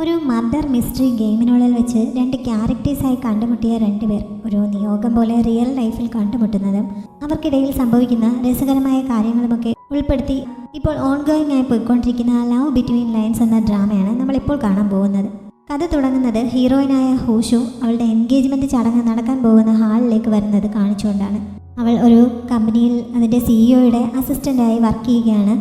ഒരു murder mystery ഗെയിമിനുള്ളിൽ വെച്ച് രണ്ട് ക്യാരക്ടേഴ്സായി കണ്ടുമുട്ടിയ രണ്ടുപേർ ഒരു നിയോഗം പോലെ റിയൽ ലൈഫിൽ കണ്ടുമുട്ടുന്നതും അവർക്കിടയിൽ സംഭവിക്കുന്ന രസകരമായ കാര്യങ്ങളുമൊക്കെ ഉൾപ്പെടുത്തി ഇപ്പോൾ ഓൺഗോയിങ് ആയി പോയിക്കൊണ്ടിരിക്കുന്ന ലവ് ബിറ്റ്വീൻ ലൈൻസ് എന്ന ഡ്രാമയാണ് നമ്മളിപ്പോൾ കാണാൻ പോകുന്നത്. കഥ തുടങ്ങുന്നത് ഹീറോയിനായ ഹൂഷു അവളുടെ എൻഗേജ്മെൻറ്റ് ചടങ്ങ് നടക്കാൻ പോകുന്ന ഹാളിലേക്ക് വരുന്നത് കാണിച്ചുകൊണ്ടാണ്. അവൾ ഒരു കമ്പനിയിൽ അതിൻ്റെ സിഇഒയുടെ അസിസ്റ്റൻ്റായി വർക്ക് ചെയ്യുകയാണ്.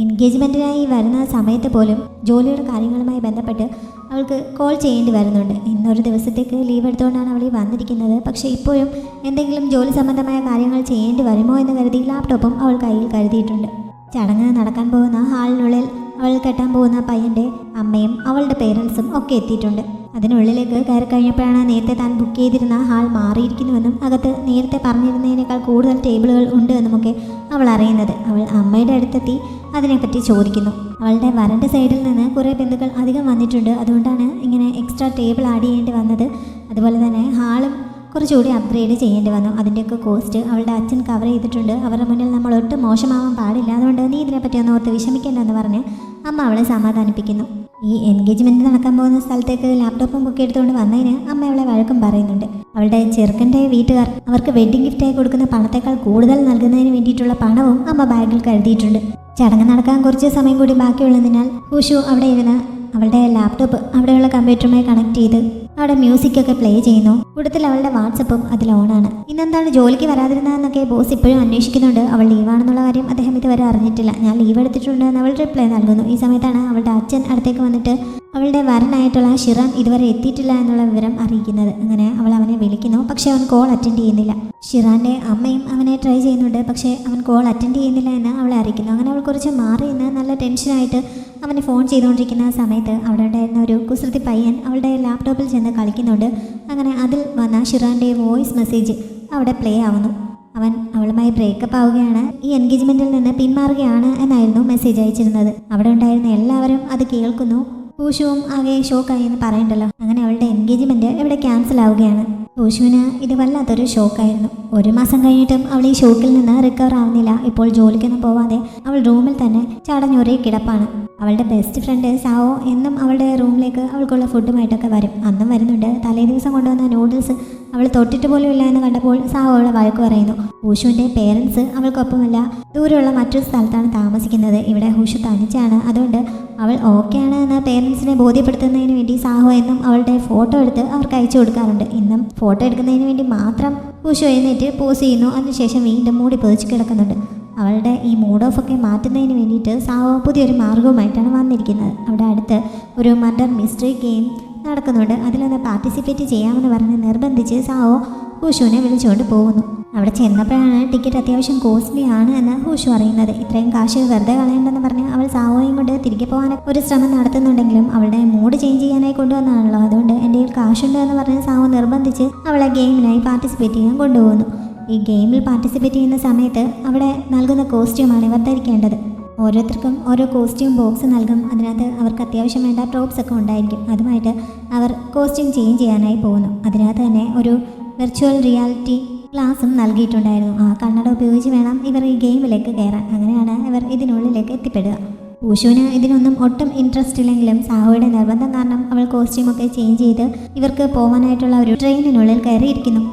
എൻഗേജ്മെൻറ്റിനായി വരുന്ന സമയത്ത് പോലും ജോലിയുടെ കാര്യങ്ങളുമായി ബന്ധപ്പെട്ട് അവൾക്ക് കോൾ ചെയ്യേണ്ടി വരുന്നുണ്ട്. ഇന്നൊരു ദിവസത്തേക്ക് ലീവ് എടുത്തുകൊണ്ടാണ് അവൾ ഈ വന്നിരിക്കുന്നത്. പക്ഷേ ഇപ്പോഴും എന്തെങ്കിലും ജോലി സംബന്ധമായ കാര്യങ്ങൾ ചെയ്യേണ്ടി വരുമോ എന്ന് കരുതി ലാപ്ടോപ്പും അവൾ കയ്യിൽ കരുതിയിട്ടുണ്ട്. ചടങ്ങ് നടക്കാൻ പോകുന്ന ഹാളിനുള്ളിൽ അവൾ കെട്ടാൻ പോകുന്ന പയ്യൻ്റെ അമ്മയും അവളുടെ പേരൻസും ഒക്കെ എത്തിയിട്ടുണ്ട്. അതിനുള്ളിലേക്ക് കയറി കഴിഞ്ഞപ്പോഴാണ് നേരത്തെ താൻ ബുക്ക് ചെയ്തിരുന്ന ഹാൾ മാറിയിരിക്കുന്നുവെന്നും അകത്ത് നേരത്തെ പറഞ്ഞിരുന്നതിനേക്കാൾ കൂടുതൽ ടേബിളുകൾ ഉണ്ട് എന്നുമൊക്കെ അവൾ അറിയുന്നത്. അവൾ അമ്മയുടെ അടുത്തെത്തി അതിനെപ്പറ്റി ചോദിക്കുന്നു. അവളുടെ വരൻ്റെ സൈഡിൽ നിന്ന് കുറേ ബന്ധുക്കൾ അധികം വന്നിട്ടുണ്ട്, അതുകൊണ്ടാണ് ഇങ്ങനെ എക്സ്ട്രാ ടേബിൾ ആഡ് ചെയ്യേണ്ടി വന്നത്. അതുപോലെ തന്നെ ഹാളും കുറച്ചുകൂടി അപ്ഗ്രേഡ് ചെയ്യേണ്ടി വന്നു. അതിൻ്റെയൊക്കെ കോസ്റ്റ് അവളുടെ അച്ഛൻ കവർ ചെയ്തിട്ടുണ്ട്. അവരുടെ മുന്നിൽ നമ്മൾ ഒട്ടും മോശമാവാൻ പാടില്ല, അതുകൊണ്ട് നീ ഇതിനെപ്പറ്റി ഒന്ന് ഓർത്ത് വിഷമിക്കേണ്ടെന്ന് പറഞ്ഞ് അമ്മ അവളെ സമാധാനിപ്പിക്കുന്നു. ഈ എൻഗേജ്മെൻറ്റ് നടക്കാൻ പോകുന്ന സ്ഥലത്തേക്ക് ലാപ്ടോപ്പും ബുക്ക് എടുത്തുകൊണ്ട് വന്നതിന് അമ്മ അവളെ വഴക്കും പറയുന്നുണ്ട്. അവളുടെ ചെറുക്കൻ്റെ വീട്ടുകാർ അവർക്ക് വെഡ്ഡിംഗ് ഗിഫ്റ്റായി കൊടുക്കുന്ന പണത്തേക്കാൾ കൂടുതൽ നൽകുന്നതിന് വേണ്ടിയിട്ടുള്ള പണവും അമ്മ ബാഗിൽ കരുതിയിട്ടുണ്ട്. ചടങ്ങ് നടക്കാൻ കുറച്ച് സമയം കൂടി ബാക്കിയുള്ളതിനാൽ ഹൂഷു അവിടെ ഇരുന്ന് അവളുടെ ലാപ്ടോപ്പ് അവിടെയുള്ള കമ്പ്യൂട്ടറുമായി കണക്ട് ചെയ്ത് അവിടെ മ്യൂസിക്കൊക്കെ പ്ലേ ചെയ്യുന്നു. കൂട്ടത്തിൽ അവളുടെ വാട്സപ്പും അതിൽ ഓണാണ്. ഇന്നെന്താണ് ജോലിക്ക് വരാതിരുന്നതെന്നൊക്കെ ബോസ് ഇപ്പോഴും അന്വേഷിക്കുന്നുണ്ട്. അവൾ ലീവാണെന്നുള്ള കാര്യം അദ്ദേഹം ഇതുവരെ അറിഞ്ഞിട്ടില്ല. ഞാൻ ലീവ് എടുത്തിട്ടുണ്ട് എന്ന് അവൾ റിപ്ലൈ നൽകുന്നു. ഈ സമയത്താണ് അവളുടെ അച്ഛൻ അടുത്തേക്ക് വന്നിട്ട് അവളുടെ വരനായിട്ടുള്ള ഷിറാൻ ഇതുവരെ എത്തിയിട്ടില്ല എന്നുള്ള വിവരം അറിയിക്കുന്നത്. അങ്ങനെ അവൾ അവനെ വിളിക്കുന്നു, പക്ഷേ അവൻ കോൾ അറ്റൻഡ് ചെയ്യുന്നില്ല. ഷിറാൻ്റെ അമ്മയും അവനെ ട്രൈ ചെയ്യുന്നുണ്ട്, പക്ഷേ അവൻ കോൾ അറ്റൻഡ് ചെയ്യുന്നില്ല എന്ന് അവളെ അറിയിക്കുന്നു. അങ്ങനെ അവൾ കുറച്ച് മാറി നിന്ന് നല്ല ടെൻഷനായിട്ട് അവനെ ഫോൺ ചെയ്തുകൊണ്ടിരിക്കുന്ന സമയത്ത് അവിടെ ഉണ്ടായിരുന്ന ഒരു കുസൃതി പയ്യൻ അവളുടെ ലാപ്ടോപ്പിൽ ചെന്ന് കളിക്കുന്നുണ്ട്. അങ്ങനെ അതിൽ വന്ന ഷിറാൻ്റെ വോയിസ് മെസ്സേജ് അവിടെ പ്ലേ ആവുന്നു. അവൻ അവളുമായി ബ്രേക്കപ്പ് ആവുകയാണ്, ഈ എൻഗേജ്മെൻറ്റിൽ നിന്ന് പിന്മാറുകയാണ് എന്നായിരുന്നു മെസ്സേജ് അയച്ചിരുന്നത്. അവിടെ ഉണ്ടായിരുന്ന എല്ലാവരും അത് കേൾക്കുന്നു. ഹൂഷുവും ആകെ ഷോക്കായി എന്ന് പറയണ്ടല്ലോ. അങ്ങനെ അവളുടെ എൻഗേജ്മെൻറ്റ് ഇവിടെ ക്യാൻസൽ ആവുകയാണ്. ഹൂഷുവിന് ഇത് വല്ലാത്തൊരു ഷോക്കായിരുന്നു. 1 മാസം കഴിഞ്ഞിട്ടും അവൾ ഈ ഷോക്കിൽ നിന്ന് റിക്കവർ ആവുന്നില്ല. ഇപ്പോൾ ജോലിക്കൊന്നും പോവാതെ അവൾ റൂമിൽ തന്നെ ചടഞ്ഞൊരേ കിടപ്പാണ്. അവളുടെ ബെസ്റ്റ് ഫ്രണ്ട് സാവോ എന്നും അവളുടെ റൂമിലേക്ക് അവൾക്കുള്ള ഫുഡുമായിട്ടൊക്കെ വരും. അന്നും വരുന്നുണ്ട്. തലേ ദിവസം കൊണ്ടുവന്ന നൂഡിൽസ് അവൾ തൊട്ടിട്ട് പോലും ഇല്ല എന്ന് കണ്ടപ്പോൾ സാവോ അവളെ വഴക്ക് പറയുന്നു. ഹൂഷുവിൻ്റെ പേരൻസ് അവൾക്കൊപ്പമല്ല, ദൂരെയുള്ള മറ്റൊരു സ്ഥലത്താണ് താമസിക്കുന്നത്. ഇവിടെ ഹൂഷു തനിച്ചാണ്. അതുകൊണ്ട് അവൾ ഓക്കെയാണ് എന്ന് പേരൻസിനെ ബോധ്യപ്പെടുത്തുന്നതിന് വേണ്ടി സാഹോ എന്നും അവളുടെ ഫോട്ടോ എടുത്ത് അവർക്ക് അയച്ചു കൊടുക്കാറുണ്ട്. ഇന്നും ഫോട്ടോ എടുക്കുന്നതിന് വേണ്ടി മാത്രം ഹൂഷു എഴുന്നേറ്റ് പോസ് ചെയ്യുന്നു. അതിനുശേഷം വീണ്ടും മൂടി പൊതിച്ച് കിടക്കുന്നുണ്ട്. അവളുടെ ഈ മൂഡ് ഓഫൊക്കെ മാറ്റുന്നതിന് വേണ്ടിയിട്ട് സാവോ പുതിയൊരു മാർഗവുമായിട്ടാണ് വന്നിരിക്കുന്നത്. അവിടെ അടുത്ത് ഒരു മർഡർ മിസ്റ്ററി ഗെയിം നടക്കുന്നുണ്ട്. അതിലൊന്ന് പാർട്ടിസിപ്പേറ്റ് ചെയ്യാമെന്ന് പറഞ്ഞ് നിർബന്ധിച്ച് സാവോ ഹൂഷുവിനെ വിളിച്ചുകൊണ്ട് പോകുന്നു. അവിടെ ചെന്നപ്പോഴാണ് ടിക്കറ്റ് അത്യാവശ്യം കോസ്റ്റ്ലി ആണ് എന്ന് ഹൂഷു അറിയുന്നത്. ഇത്രയും കാശ് വെറുതെ കളയണ്ടെന്ന് പറഞ്ഞ് അവൾ സാവോയും കൊണ്ട് തിരികെ പോകാനൊക്കെ ഒരു ശ്രമം നടത്തുന്നുണ്ടെങ്കിലും അവളുടെ മൂഡ് ചേഞ്ച് ചെയ്യാനായി കൊണ്ടുവന്നാണല്ലോ, അതുകൊണ്ട് എൻ്റെ കയ്യിൽ കാശുണ്ട് എന്ന് പറഞ്ഞ് സാവോ നിർബന്ധിച്ച് അവളെ ഗെയിമിനായി പാർട്ടിസിപ്പേറ്റ് ചെയ്യാൻ കൊണ്ടുപോകുന്നു. ഈ ഗെയിമിൽ പാർട്ടിസിപ്പേറ്റ് ചെയ്യുന്ന സമയത്ത് അവിടെ നൽകുന്ന കോസ്റ്റ്യൂമാണ് ഇവർ ധരിക്കേണ്ടത്. ഓരോരുത്തർക്കും ഓരോ കോസ്റ്റ്യൂം ബോക്സ് നൽകും. അതിനകത്ത് അവർക്ക് അത്യാവശ്യം വേണ്ട പ്രോപ്സ് ഒക്കെ ഉണ്ടായിരിക്കും. അതുമായിട്ട് അവർ കോസ്റ്റ്യൂം ചേഞ്ച് ചെയ്യാനായി പോകുന്നു. അതിനകത്ത് തന്നെ ഒരു വെർച്വൽ റിയാലിറ്റി ക്ലാസ്സും നൽകിയിട്ടുണ്ടായിരുന്നു. ആ കണ്ണട ഉപയോഗിച്ച് വേണം ഇവർ ഈ ഗെയിമിലേക്ക് കയറാൻ. അങ്ങനെയാണ് ഇവർ ഇതിനുള്ളിലേക്ക് എത്തിപ്പെടുക. ഹൂഷുവിന് ഇതിനൊന്നും ഒട്ടും ഇൻട്രസ്റ്റ് ഇല്ലെങ്കിലും സാഹോയുടെ നിർബന്ധം കാരണം അവൾ കോസ്റ്റ്യൂമൊക്കെ ചേഞ്ച് ചെയ്ത് ഇവർക്ക് പോകാനായിട്ടുള്ള ഒരു ട്രെയിനിനുള്ളിൽ കയറിയിരിക്കുന്നു.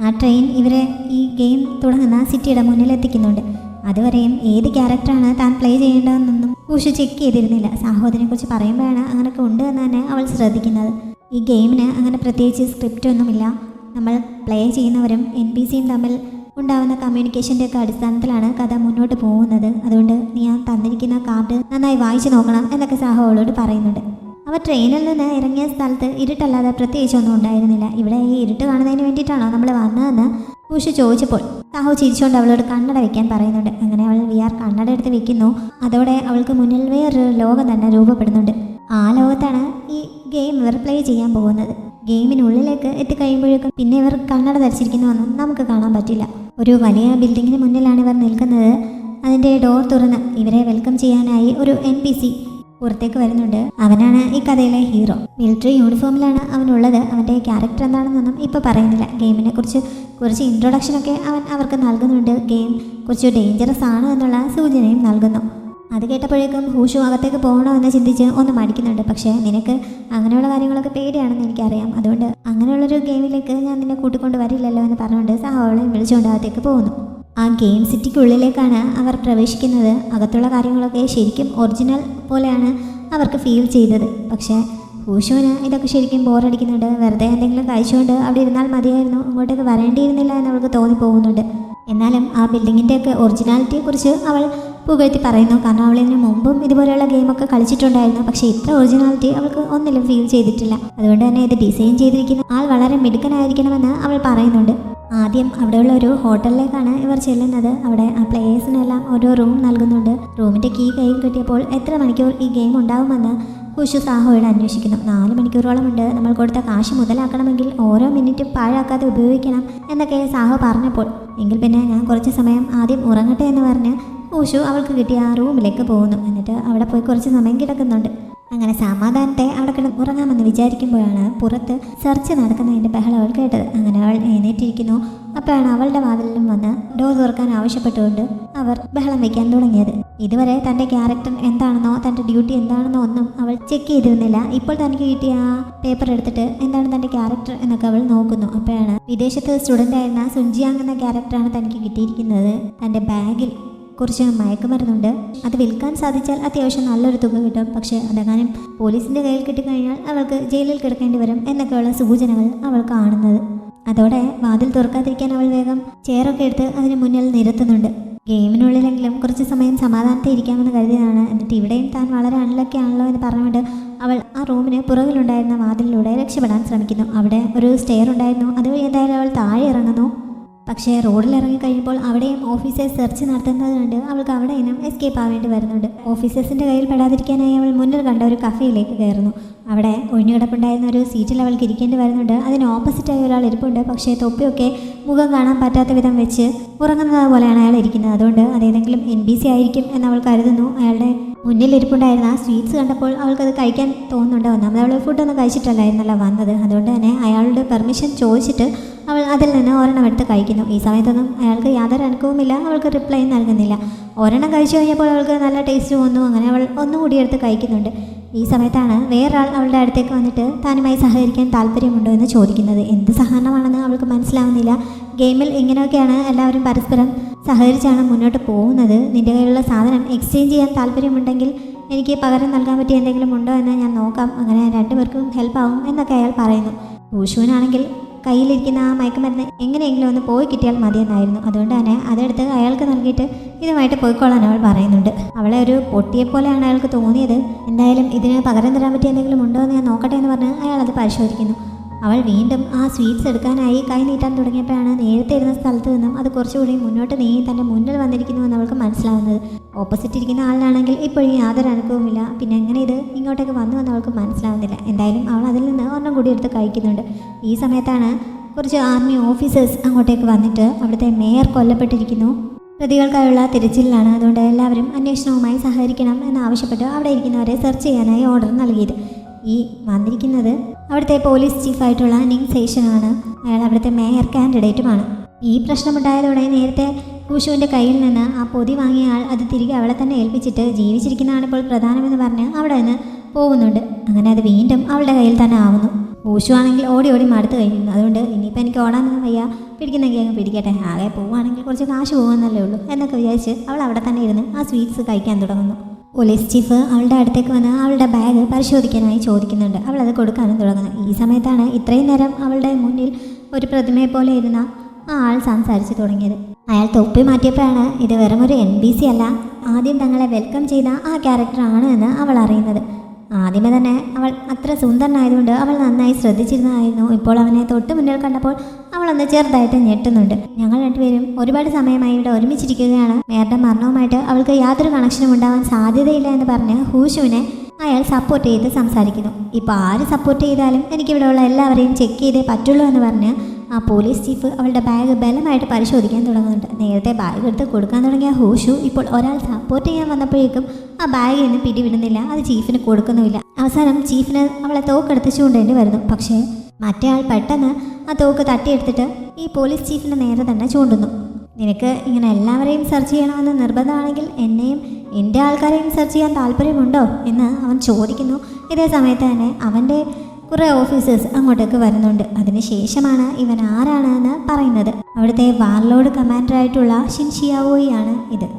ആ ട്രെയിൻ ഇവരെ ഈ ഗെയിം തുടങ്ങുന്ന സിറ്റിയുടെ മുന്നിലെത്തിക്കുന്നുണ്ട്. അതുവരെയും ഏത് ക്യാരക്ടറാണ് താൻ പ്ലേ ചെയ്യേണ്ടതെന്നൊന്നും ഹൂഷു ചെക്ക് ചെയ്തിരുന്നില്ല. സാഹോദിനെ കുറിച്ച് പറയുമ്പോഴാണ് അങ്ങനെയൊക്കെ ഉണ്ട് എന്ന് തന്നെ അവൾ ശ്രദ്ധിക്കുന്നത്. ഈ ഗെയിമിന് അങ്ങനെ പ്രത്യേകിച്ച് സ്ക്രിപ്റ്റൊന്നുമില്ല. നമ്മൾ പ്ലേ ചെയ്യുന്നവരും NPCയും തമ്മിൽ ഉണ്ടാകുന്ന കമ്മ്യൂണിക്കേഷൻ്റെ ഒക്കെ അടിസ്ഥാനത്തിലാണ് കഥ മുന്നോട്ട് പോകുന്നത്. അതുകൊണ്ട് നീ ഞാൻ തന്നിരിക്കുന്ന കാർഡ് നന്നായി വായിച്ചു നോക്കണം എന്നൊക്കെ സാഹോ അവളോട് പറയുന്നുണ്ട്. അവർ ട്രെയിനിൽ നിന്ന് ഇറങ്ങിയ സ്ഥലത്ത് ഇരുട്ടല്ലാതെ പ്രത്യേകിച്ചൊന്നും ഉണ്ടായിരുന്നില്ല. ഇവിടെ ഈ ഇരുട്ട് കാണുന്നതിന് വേണ്ടിയിട്ടാണോ നമ്മൾ വന്നതെന്ന് ഹൂഷു ചോദിച്ചപ്പോൾ സാഹോ ചിരിച്ചുകൊണ്ട് അവളോട് കണ്ണട വെക്കാൻ പറയുന്നുണ്ട്. അങ്ങനെ അവൾ VR കണ്ണട എടുത്ത് വെക്കുന്നു. അതോടെ അവൾക്ക് മുന്നിൽ വേറൊരു ലോകം തന്നെ രൂപപ്പെടുന്നുണ്ട്. ആ ലോകത്താണ് ഈ ഗെയിം ഇവർ പ്ലേ ചെയ്യാൻ പോകുന്നത്. ഗെയിമിനുള്ളിലേക്ക് എത്തിക്കഴിയുമ്പോഴേക്കും പിന്നെ ഇവർ കണ്ണട ധരിച്ചിരിക്കുന്നുവെന്നും നമുക്ക് കാണാൻ പറ്റില്ല. ഒരു വലിയ ബിൽഡിങ്ങിന് മുന്നിലാണ് ഇവർ നിൽക്കുന്നത്. അതിൻ്റെ ഡോർ തുറന്ന് ഇവരെ വെൽക്കം ചെയ്യാനായി ഒരു NPC പുറത്തേക്ക് വരുന്നുണ്ട്. അവനാണ് ഈ കഥയിലെ ഹീറോ. മിലിറ്ററി യൂണിഫോമിലാണ് അവനുള്ളത്. അവൻ്റെ ക്യാരക്ടർ എന്താണെന്നൊന്നും ഇപ്പോൾ പറയുന്നില്ല. ഗെയിമിനെ കുറിച്ച് കുറച്ച് ഇൻട്രൊഡക്ഷനൊക്കെ അവൻ അവർക്ക് നൽകുന്നുണ്ട്. ഗെയിം കുറച്ച് ഡേഞ്ചറസ് ആണ് എന്നുള്ള സൂചനയും നൽകുന്നു. അത് കേട്ടപ്പോഴേക്കും ഹൂഷു അകത്തേക്ക് പോകണോ എന്ന് ചിന്തിച്ച് ഒന്ന് മടിക്കുന്നുണ്ട്. പക്ഷേ നിനക്ക് അങ്ങനെയുള്ള കാര്യങ്ങളൊക്കെ പേടിയാണെന്ന് എനിക്കറിയാം, അതുകൊണ്ട് അങ്ങനെയുള്ളൊരു ഗെയിമിലേക്ക് ഞാൻ നിന്നെ കൂട്ടിക്കൊണ്ട് വരില്ലല്ലോ എന്ന് പറഞ്ഞുകൊണ്ട് സഹോളെ വിളിച്ചുകൊണ്ട് അകത്തേക്ക് പോകുന്നു. ആ ഗെയിം സിറ്റിക്കുള്ളിലേക്കാണ് അവർ പ്രവേശിക്കുന്നത്. അകത്തുള്ള കാര്യങ്ങളൊക്കെ ശരിക്കും ഒറിജിനൽ പോലെയാണ് അവർക്ക് ഫീൽ ചെയ്തത്. പക്ഷേ ഹൂഷുവിന് ഇതൊക്കെ ശരിക്കും ബോറടിക്കുന്നുണ്ട്. വെറുതെ എന്തെങ്കിലും കഴിച്ചുകൊണ്ട് അവിടെ ഇരുന്നാൽ മതിയായിരുന്നു, അങ്ങോട്ടേക്ക് വരേണ്ടിയിരുന്നില്ല എന്ന് അവൾക്ക് തോന്നിപ്പോകുന്നുണ്ട്. എന്നാലും ആ ബിൽഡിങ്ങിൻ്റെയൊക്കെ ഒറിജിനാലിറ്റിയെക്കുറിച്ച് അവൾ പുകഴ്ത്തി പറയുന്നു. കാരണം അവൾ ഇതിന് മുമ്പും ഇതുപോലെയുള്ള ഗെയിമൊക്കെ കളിച്ചിട്ടുണ്ടായിരുന്നു. പക്ഷേ ഇത്ര ഒറിജിനാലിറ്റി അവൾക്ക് ഒന്നിലും ഫീൽ ചെയ്തിട്ടില്ല. അതുകൊണ്ട് തന്നെ ഇത് ഡിസൈൻ ചെയ്തിരിക്കുന്ന ആൾ വളരെ മിടുക്കനായിരിക്കണമെന്ന് അവൾ പറയുന്നുണ്ട്. ആദ്യം അവിടെയുള്ള ഒരു ഹോട്ടലിലേക്കാണ് ഇവർ ചെല്ലുന്നത്. അവിടെ ആ പ്ലേയേഴ്സിനെല്ലാം ഓരോ റൂം നൽകുന്നുണ്ട്. റൂമിൻ്റെ കീ കയ്യിൽ കിട്ടിയപ്പോൾ എത്ര മണിക്കൂർ ഈ ഗെയിം ഉണ്ടാവുമെന്ന് ഹൂഷു സാഹോയോട് അന്വേഷിക്കുന്നു. 4 മണിക്കൂറോളം ഉണ്ട്. നമ്മൾ കൊടുത്ത കാശ് മുതലാക്കണമെങ്കിൽ ഓരോ മിനിറ്റും പാഴാക്കാതെ ഉപയോഗിക്കണം എന്നൊക്കെ സാഹോ പറഞ്ഞപ്പോൾ എങ്കിൽ പിന്നെ ഞാൻ കുറച്ച് സമയം ആദ്യം ഉറങ്ങട്ടെ എന്ന് പറഞ്ഞ് ഹൂഷു അവൾക്ക് കിട്ടിയ ആ റൂമിലേക്ക് പോകുന്നു. എന്നിട്ട് അവിടെ പോയി കുറച്ച് സമയം കിടക്കുന്നുണ്ട്. അങ്ങനെ സമാധാനത്തെ അവിടെ കിടന്ന് ഉറങ്ങാമെന്ന് വിചാരിക്കുമ്പോഴാണ് പുറത്ത് സെർച്ച് നടക്കുന്നതിൻ്റെ ബഹളം അവൾ കേട്ടത്. അങ്ങനെ അവൾ എഴുന്നേറ്റിരിക്കുന്നു. അപ്പോഴാണ് അവളുടെ വാതിലിലും വന്ന് ഡോർ തുറക്കാൻ ആവശ്യപ്പെട്ടുകൊണ്ട് അവർ ബഹളം വയ്ക്കാൻ തുടങ്ങിയത്. ഇതുവരെ തൻ്റെ ക്യാരക്ടർ എന്താണെന്നോ തൻ്റെ ഡ്യൂട്ടി എന്താണെന്നോ ഒന്നും അവൾ ചെക്ക് ചെയ്തിരുന്നില്ല. ഇപ്പോൾ തനിക്ക് കിട്ടിയ ആ പേപ്പർ എടുത്തിട്ട് എന്താണ് തൻ്റെ ക്യാരക്ടർ എന്നൊക്കെ അവൾ നോക്കുന്നു. അപ്പോഴാണ് വിദേശത്ത് സ്റ്റുഡൻ്റ് ആയിരുന്ന സുൻജിയാങ് എന്ന ക്യാരക്ടറാണ് തനിക്ക് കിട്ടിയിരിക്കുന്നത്. തൻ്റെ ബാഗിൽ കുറച്ച് മയക്കുമരുന്നുണ്ട്. അത് വിൽക്കാൻ സാധിച്ചാൽ അത്യാവശ്യം നല്ലൊരു തുക കിട്ടും. പക്ഷേ അതെങ്ങാനും പോലീസിൻ്റെ കയ്യിൽ കിട്ടിക്കഴിഞ്ഞാൽ അവൾക്ക് ജയിലിൽ കിടക്കേണ്ടി വരും എന്നൊക്കെയുള്ള സൂചനകൾ അവൾ കാണുന്നത്. അതോടെ വാതിൽ തുറക്കാതിരിക്കാൻ അവൾ വേഗം ചെയറൊക്കെ എടുത്ത് അതിന് മുന്നിൽ നിരത്തുന്നുണ്ട്. ഗെയിമിനുള്ളിലെങ്കിലും കുറച്ച് സമയം സമാധാനത്തെ ഇരിക്കാമെന്ന് കരുതിയതാണ്. എന്നിട്ട് ഇവിടെയും താൻ വളരെ അൺലക്കിയാണല്ലോ എന്ന് പറഞ്ഞുകൊണ്ട് അവൾ ആ റൂമിന് പുറകിലുണ്ടായിരുന്ന വാതിലിലൂടെ രക്ഷപ്പെടാൻ ശ്രമിക്കുന്നു. അവിടെ ഒരു സ്റ്റെയർ ഉണ്ടായിരുന്നു. അതുവഴി എന്തായാലും അവൾ താഴെ ഇറങ്ങുന്നു. പക്ഷേ റോഡിൽ ഇറങ്ങിക്കഴിയുമ്പോൾ അവിടെയും ഓഫീസേഴ്സ് സെർച്ച് നടത്തുന്നത് കണ്ട് അവൾക്ക് അവിടെ നിന്നും എസ്കേപ്പ് ആവേണ്ടി വരുന്നുണ്ട്. ഓഫീസേഴ്സിൻ്റെ കയ്യിൽ പെടാതിരിക്കാനായി അവൾ മുന്നിൽ കണ്ട ഒരു കഫേയിലേക്ക് കയറുന്നു. അവിടെ ഒഴിഞ്ഞുകിടപ്പുണ്ടായിരുന്ന ഒരു സീറ്റിൽ അവൾക്ക് ഇരിക്കേണ്ടി വരുന്നുണ്ട്. അതിന് ഓപ്പോസിറ്റായി ഒരാൾ ഇരിപ്പുണ്ട്. പക്ഷേ തൊപ്പിയൊക്കെ മുഖം കാണാൻ പറ്റാത്ത വിധം വെച്ച് ഉറങ്ങുന്നത് പോലെയാണ് അയാൾ ഇരിക്കുന്നത്. അതുകൊണ്ട് അതേതെങ്കിലും NPC ആയിരിക്കും എന്ന് അവൾ കരുതുന്നു. അയാളുടെ മുന്നിൽ ഇരിപ്പുണ്ടായിരുന്ന ആ സ്വീറ്റ്സ് കണ്ടപ്പോൾ അവൾക്കത് കഴിക്കാൻ തോന്നുന്നുണ്ട്. ഒന്നാമത് അവൾ ഫുഡൊന്നും കഴിച്ചിട്ടല്ലായിരുന്നല്ലോ വന്നത്. അതുകൊണ്ട് തന്നെ അയാളുടെ പെർമിഷൻ ചോദിച്ചിട്ട് അവൾ അതിൽ നിന്ന് ഒരെണ്ണം എടുത്ത് കഴിക്കുന്നു. ഈ സമയത്തൊന്നും അയാൾക്ക് യാതൊരു അനുഭവമില്ല. അവൾക്ക് റിപ്ലൈ നൽകുന്നില്ല. ഒരെണ്ണം കഴിച്ചു കഴിഞ്ഞപ്പോൾ അവൾക്ക് നല്ല ടേസ്റ്റ് തോന്നുന്നു. അങ്ങനെ അവൾ ഒന്നുകൂടി എടുത്ത് കഴിക്കുന്നുണ്ട്. ഈ സമയത്താണ് വേറൊരാൾ അവളുടെ അടുത്തേക്ക് വന്നിട്ട് താനുമായി സഹകരിക്കാൻ താല്പര്യമുണ്ടോ എന്ന് ചോദിക്കുന്നത്. എന്ത് സഹകരണമാണെന്ന് അവൾക്ക് മനസ്സിലാവുന്നില്ല. ഗെയിമിൽ ഇങ്ങനെയൊക്കെയാണ് എല്ലാവരും പരസ്പരം സഹകരിച്ചാണ് മുന്നോട്ട് പോകുന്നത്. നിൻ്റെ കയ്യിലുള്ള സാധനം എക്സ്ചേഞ്ച് ചെയ്യാൻ താല്പര്യമുണ്ടെങ്കിൽ എനിക്ക് പകരം നൽകാൻ പറ്റിയ എന്തെങ്കിലും ഉണ്ടോ എന്ന് ഞാൻ നോക്കാം. അങ്ങനെ രണ്ടുപേർക്കും ഹെൽപ്പാവും എന്നൊക്കെ അയാൾ പറയുന്നു. ഹൂഷുവിനാണെങ്കിൽ കയ്യിലിരിക്കുന്ന ആ മയക്കുമരുന്ന് എങ്ങനെയെങ്കിലും ഒന്ന് പോയി കിട്ടിയാൽ മതിയെന്നായിരുന്നു. അതുകൊണ്ട് തന്നെ അതെടുത്ത് അയാൾക്ക് നൽകിയിട്ട് ഇതുമായിട്ട് പോയിക്കൊള്ളാൻ അവൾ പറയുന്നുണ്ട്. അവളെ ഒരു പൊട്ടിയെപ്പോലെയാണ് അയാൾക്ക് തോന്നിയത്. എന്തായാലും ഇതിന് പകരം തരാൻ പറ്റിയ എന്തെങ്കിലും ഉണ്ടോ എന്ന് ഞാൻ നോക്കട്ടെ എന്ന് പറഞ്ഞ് അയാൾ അത് പരിശോധിക്കുന്നു. അവൾ വീണ്ടും ആ സ്വീറ്റ്സ് എടുക്കാനായി കൈ നീട്ടാൻ തുടങ്ങിയപ്പോഴാണ് നേരത്തെ ഇരുന്ന സ്ഥലത്ത് നിന്നും അത് കുറച്ചുകൂടി മുന്നോട്ട് നീങ്ങി തൻ്റെ മുന്നിൽ വന്നിരിക്കുന്നുവെന്ന് അവൾക്ക് മനസ്സിലാവുന്നത്. ഓപ്പോസിറ്റ് ഇരിക്കുന്ന ആളിനാണെങ്കിൽ ഇപ്പോഴും യാതൊരു അനുഭവമില്ല. പിന്നെ എങ്ങനെ ഇത് ഇങ്ങോട്ടേക്ക് വന്നുവെന്ന് അവൾക്ക് മനസ്സിലാവുന്നില്ല. എന്തായാലും അവൾ അതിൽ നിന്ന് ഒരെണ്ണം കൂടി എടുത്ത് കഴിക്കുന്നുണ്ട്. ഈ സമയത്താണ് കുറച്ച് ആർമി ഓഫീസേഴ്സ് അങ്ങോട്ടേക്ക് വന്നിട്ട് അവിടുത്തെ മേയർ കൊല്ലപ്പെട്ടിരിക്കുന്നു, പ്രതികൾക്കായുള്ള തിരച്ചിലാണ്, അതുകൊണ്ട് എല്ലാവരും അന്വേഷണവുമായി സഹകരിക്കണം എന്നാവശ്യപ്പെട്ട് അവിടെ ഇരിക്കുന്നവരെ സെർച്ച് ചെയ്യാനായി ഓർഡർ നൽകിയത്. ഈ വന്നിരിക്കുന്നത് അവിടുത്തെ പോലീസ് ചീഫായിട്ടുള്ള നിങ് സേഷനാണ്. അയാൾ അവിടുത്തെ മേയർ കാൻഡിഡേറ്റുമാണ്. ഈ പ്രശ്നമുണ്ടായതോടെ നേരത്തെ ഹൂഷുവിൻ്റെ കയ്യിൽ നിന്ന് ആ പൊതി വാങ്ങിയ ആൾ അത് തിരികെ അവളെ തന്നെ ഏൽപ്പിച്ചിട്ട് ജീവിച്ചിരിക്കുന്നതാണ് ഇപ്പോൾ പ്രധാനമെന്ന് പറഞ്ഞ് അവിടെ നിന്ന് പോകുന്നുണ്ട്. അങ്ങനെ അത് വീണ്ടും അവളുടെ കയ്യിൽ തന്നെ ആവുന്നു. ഹൂഷു ആണെങ്കിൽ ഓടി ഓടി മടുത്ത് കഴിഞ്ഞിരുന്നു. അതുകൊണ്ട് ഇനിയിപ്പോൾ എനിക്ക് ഓടാനൊന്നും വയ്യ, പിടിക്കുന്നെങ്കിൽ അങ്ങ് പിടിക്കട്ടെ, ആകെ പോവുകയാണെങ്കിൽ കുറച്ച് കാശ് പോകുമെന്നല്ലേ ഉള്ളൂ എന്നൊക്കെ വിചാരിച്ച് അവൾ അവിടെ തന്നെ ഇരുന്ന് ആ സ്വീറ്റ്സ് കഴിക്കാൻ തുടങ്ങുന്നു. പോലീസ് ചീഫ് അവളുടെ അടുത്തേക്ക് വന്ന് അവളുടെ ബാഗ് പരിശോധിക്കാനായി ചോദിക്കുന്നുണ്ട്. അവളത് കൊടുക്കാനും തുടങ്ങുന്നു. ഈ സമയത്താണ് ഇത്രയും നേരം അവളുടെ മുന്നിൽ ഒരു പ്രതിമയെ പോലെ ഇരുന്ന ആ ആൾ സംസാരിച്ചു തുടങ്ങിയത്. അയാൾ തൊപ്പി മാറ്റിയപ്പോഴാണ് ഇത് വെറും ഒരു NPC അല്ല, ആദ്യം തങ്ങളെ വെൽക്കം ചെയ്ത ആ ക്യാരക്ടറാണ് എന്ന് അവൾ അറിയുന്നത്. ആദ്യമേ തന്നെ അവൾ അത്ര സുന്ദരനായതുകൊണ്ട് അവൾ നന്നായി ശ്രദ്ധിച്ചിരുന്നതായിരുന്നു. ഇപ്പോൾ അവനെ തൊട്ട് മുന്നിൽ കണ്ടപ്പോൾ അവളൊന്ന് ചെറുതായിട്ട് ഞെട്ടുന്നുണ്ട്. ഞങ്ങൾ രണ്ടുപേരും ഒരുപാട് സമയമായി ഇവിടെ ഒരുമിച്ചിരിക്കുകയാണ്. മേയറുടെ മരണവുമായിട്ട് അവൾക്ക് യാതൊരു കണക്ഷനും ഉണ്ടാവാൻ സാധ്യതയില്ല എന്ന് പറഞ്ഞ് ഹൂഷുവിനെ അയാൾ സപ്പോർട്ട് ചെയ്ത് സംസാരിക്കുന്നു. ഇപ്പോൾ ആര് സപ്പോർട്ട് ചെയ്താലും എനിക്കിവിടെയുള്ള എല്ലാവരെയും ചെക്ക് ചെയ്തേ പറ്റുള്ളൂ എന്ന് പറഞ്ഞ് ആ പോലീസ് ചീഫ് അവളുടെ ബാഗ് ബലമായിട്ട് പരിശോധിക്കാൻ തുടങ്ങുന്നുണ്ട്. നേരത്തെ ബാഗ് എടുത്ത് കൊടുക്കാൻ തുടങ്ങിയ ഹൂഷു ഇപ്പോൾ ഒരാൾ സപ്പോർട്ട് ചെയ്യാൻ വന്നപ്പോഴേക്കും ആ ബാഗിൽ നിന്ന് പിടിവിടുന്നില്ല. അത് ചീഫിന് കൊടുക്കുന്നുമില്ല. അവസാനം ചീഫിന് അവളെ തോക്കെടുത്ത് ചൂണ്ടേണ്ടി വരുന്നു. പക്ഷേ മറ്റേ ആൾ പെട്ടെന്ന് ആ തോക്ക് തട്ടിയെടുത്തിട്ട് ഈ പോലീസ് ചീഫിന് നേരെ തന്നെ ചൂണ്ടുന്നു. നിനക്ക് ഇങ്ങനെ എല്ലാവരെയും സെർച്ച് ചെയ്യണമെന്ന് നിർബന്ധമാണെങ്കിൽ എന്നെയും എൻ്റെ ആൾക്കാരെയും സെർച്ച് ചെയ്യാൻ താല്പര്യമുണ്ടോ എന്ന് അവൻ ചോദിക്കുന്നു. ഇതേ സമയത്ത് തന്നെ അവൻ്റെ കുറേ ഓഫീസേഴ്സ് അങ്ങോട്ടേക്ക് വരുന്നുണ്ട്. അതിനുശേഷമാണ് ഇവൻ ആരാണ് എന്ന് പറയുന്നത്. അവിടുത്തെ വാർലോഡ് കമാൻഡറായിട്ടുള്ള ഷിൻ ഷിയാവോയാണ് ഇത്.